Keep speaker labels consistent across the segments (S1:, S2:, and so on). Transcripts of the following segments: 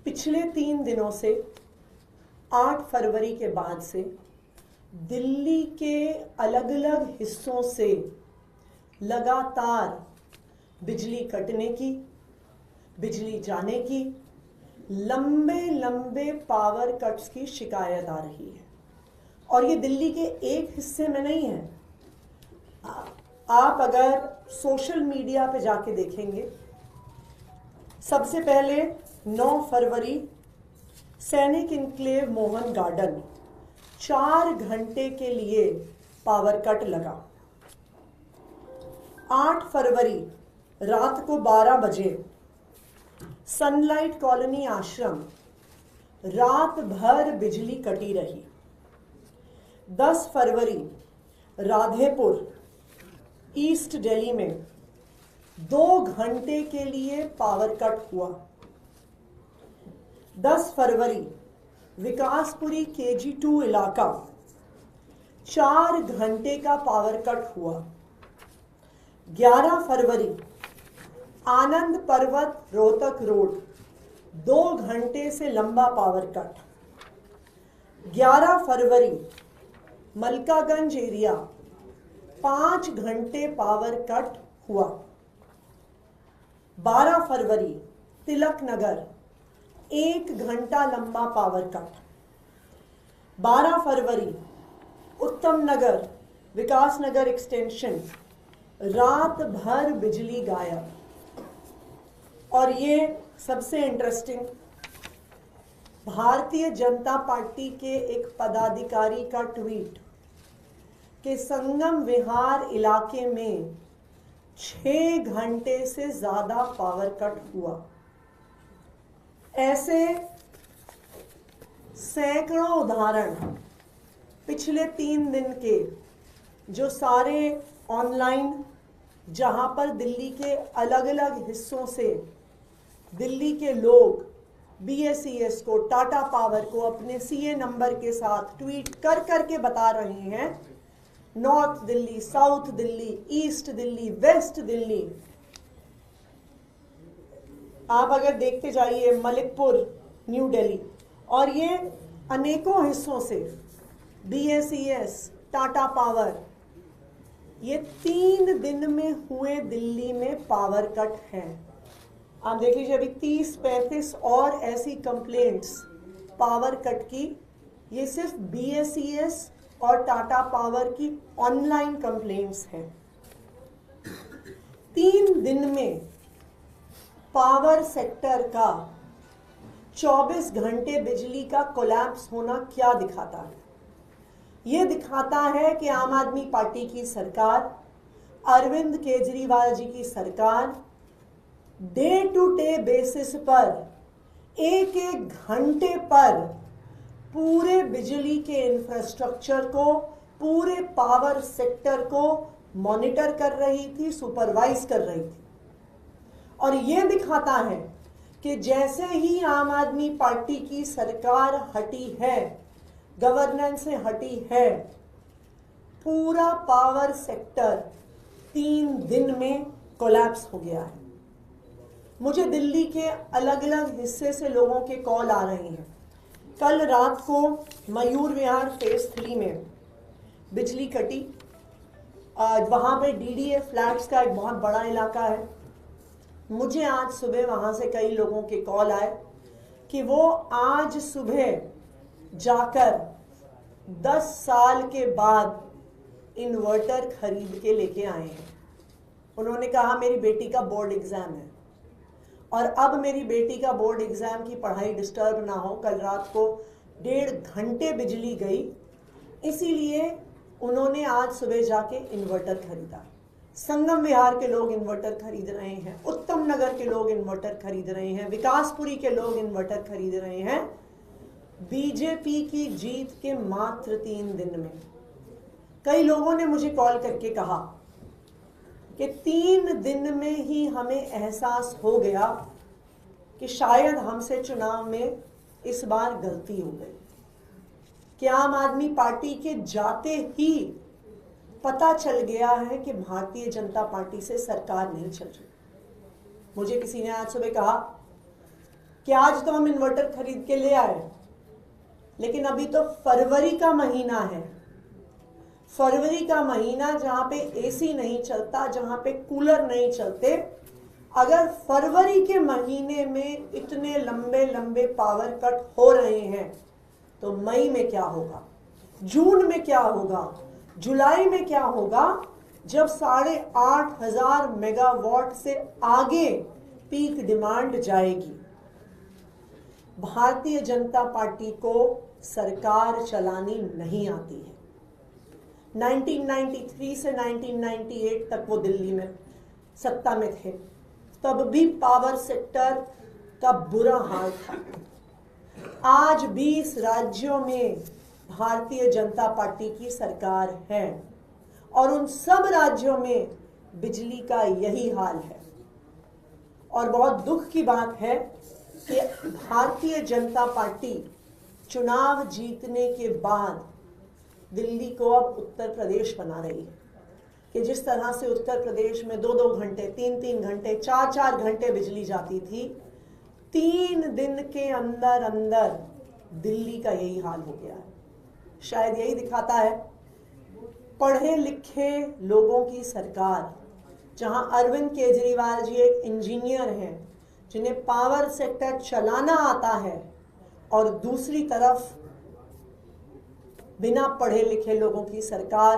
S1: पिछले 3 दिनों से 8 फरवरी के बाद से दिल्ली के अलग अलग हिस्सों से लगातार बिजली कटने की, बिजली जाने की, लंबे लंबे पावर कट्स की शिकायत आ रही है। और ये दिल्ली के एक हिस्से में नहीं है। आप अगर सोशल मीडिया पे जाके देखेंगे, सबसे पहले 9 फरवरी सैनिक इनक्लेव मोहन गार्डन 4 घंटे के लिए पावर कट लगा। 8 फरवरी रात को 12 बजे सनलाइट कॉलोनी आश्रम रात भर बिजली कटी रही। 10 फरवरी राधेपुर ईस्ट दिल्ली में 2 घंटे के लिए पावर कट हुआ। 10 फरवरी विकासपुरी KG2 इलाका 4 घंटे का पावर कट हुआ। 11 फरवरी आनंद पर्वत रोहतक रोड 2 घंटे से लंबा पावर कट। 11 फरवरी मलकागंज एरिया 5 घंटे पावर कट हुआ। 12 फरवरी तिलक नगर 1 घंटा लंबा पावर कट। 12 फरवरी उत्तम नगर विकास नगर एक्सटेंशन रात भर बिजली गायब। और ये सबसे इंटरेस्टिंग, भारतीय जनता पार्टी के एक पदाधिकारी का ट्वीट कि संगम विहार इलाके में 6 घंटे से ज्यादा पावर कट हुआ। ऐसे सैकड़ों उदाहरण पिछले 3 दिन के जो सारे ऑनलाइन, जहां पर दिल्ली के अलग अलग हिस्सों से दिल्ली के लोग BSES को, टाटा पावर को अपने CA नंबर के साथ ट्वीट कर करके बता रहे हैं, north Delhi, south Delhi, east Delhi, west Delhi. आप अगर देखते जाइए मलिकपुर, न्यू दिल्ली, और ये अनेकों हिस्सों से BSES, टाटा पावर, ये 3 दिन में हुए दिल्ली में पावर कट हैं। आप देख लीजिए, अभी 30-35 और ऐसी कंप्लेंट्स पावर कट की। ये सिर्फ BSES और टाटा पावर की ऑनलाइन कंप्लेंट्स हैं। 3 दिन में पावर सेक्टर का 24 घंटे बिजली का कोलैप्स होना क्या दिखाता है? ये दिखाता है कि आम आदमी पार्टी की सरकार, अरविंद केजरीवाल जी की सरकार डे टू डे बेसिस पर एक घंटे पर पूरे बिजली के इंफ्रास्ट्रक्चर को, पूरे पावर सेक्टर को मॉनिटर कर रही थी, सुपरवाइज कर रही थी। और ये दिखाता है कि जैसे ही आम आदमी पार्टी की सरकार हटी है, गवर्नेंस से हटी है, पूरा पावर सेक्टर 3 दिन में कोलैप्स हो गया है। मुझे दिल्ली के अलग अलग हिस्से से लोगों के कॉल आ रहे हैं। कल रात को मयूर विहार फेज 3 में बिजली कटी। वहाँ पे DDA फ्लैट्स का एक बहुत बड़ा इलाका है। मुझे आज सुबह वहाँ से कई लोगों के कॉल आए कि वो आज सुबह जाकर 10 साल के बाद इन्वर्टर खरीद के लेके आए हैं। उन्होंने कहा मेरी बेटी का बोर्ड एग्जाम है और अब मेरी बेटी का बोर्ड एग्जाम की पढ़ाई डिस्टर्ब ना हो। कल रात को 1.5 घंटे बिजली गई, इसीलिए उन्होंने आज सुबह जाके इन्वर्टर खरीदा। संगम विहार के लोग इन्वर्टर खरीद रहे हैं, उत्तम नगर के लोग इन्वर्टर खरीद रहे हैं, विकासपुरी के लोग इन्वर्टर खरीद रहे हैं। बीजेपी की जीत के मात्र 3 दिन में कई लोगों ने मुझे कॉल करके कहा कि 3 दिन में ही हमें एहसास हो गया कि शायद हमसे चुनाव में इस बार गलती हो गई, कि आम आदमी पार्टी के जाते ही पता चल गया है कि भारतीय जनता पार्टी से सरकार नहीं चल रही। मुझे किसी ने आज सुबह कहा कि आज तो हम इन्वर्टर खरीद के ले आए, लेकिन अभी तो फरवरी का महीना है। फरवरी का महीना जहां पे एसी नहीं चलता, जहां पे कूलर नहीं चलते, अगर फरवरी के महीने में इतने लंबे लंबे पावर कट हो रहे हैं तो मई में क्या होगा, जून में क्या होगा, जुलाई में क्या होगा, जब 8,500 मेगावाट से आगे पीक डिमांड जाएगी। भारतीय जनता पार्टी को सरकार चलानी नहीं आती है। 1993 से 1998 तक वो दिल्ली में सत्ता में थे, तब भी पावर सेक्टर का बुरा हाल था। आज 20 राज्यों में भारतीय जनता पार्टी की सरकार है और उन सब राज्यों में बिजली का यही हाल है। और बहुत दुख की बात है कि भारतीय जनता पार्टी चुनाव जीतने के बाद दिल्ली को अब उत्तर प्रदेश बना रही है कि जिस तरह से उत्तर प्रदेश में 2-2 घंटे, 3-3 घंटे, 4-4 घंटे बिजली जाती थी, 3 दिन के अंदर अंदर दिल्ली का यही हाल हो गया है। शायद यही दिखाता है पढ़े लिखे लोगों की सरकार, जहां अरविंद केजरीवाल जी एक इंजीनियर हैं जिन्हें पावर सेक्टर चलाना आता है, और दूसरी तरफ बिना पढ़े लिखे लोगों की सरकार,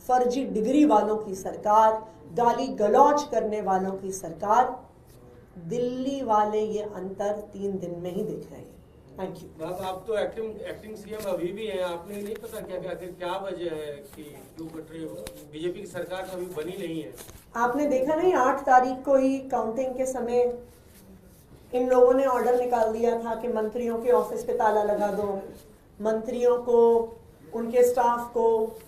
S1: फर्जी डिग्री वालों की सरकार, गाली गलौज करने वालों की सरकार। दिल्ली वाले ये अंतर 3 दिन में ही देख रहे हैं। Thank you.
S2: आप तो एक्टिंग सीएम अभी भी हैं, आपने नहीं पता क्या वजह है कि क्यों कट रही हो? बीजेपी की सरकार तो अभी बनी नहीं है।
S1: आपने देखा नहीं, 8 तारीख को ही काउंटिंग के समय इन लोगों ने ऑर्डर निकाल दिया था कि मंत्रियों के ऑफिस पे ताला लगा दो, मंत्रियों को, उनके स्टाफ को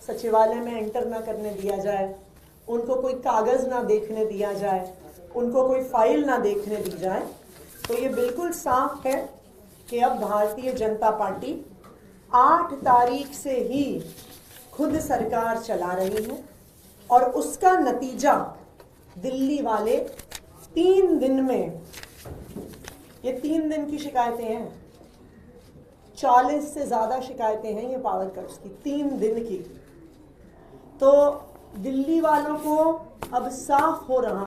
S1: सचिवालय में एंटर ना करने दिया जाए, उनको कोई कागज ना देखने दिया जाए, उनको कोई फाइल ना देखने दी जाए। तो ये बिल्कुल साफ है कि अब भारतीय जनता पार्टी 8 तारीख से ही खुद सरकार चला रही है और उसका नतीजा दिल्ली वाले 3 दिन में, ये 3 दिन की शिकायतें हैं, 40 से ज्यादा शिकायतें हैं ये पावर कट्स की 3 दिन की। तो दिल्ली वालों को अब साफ हो रहा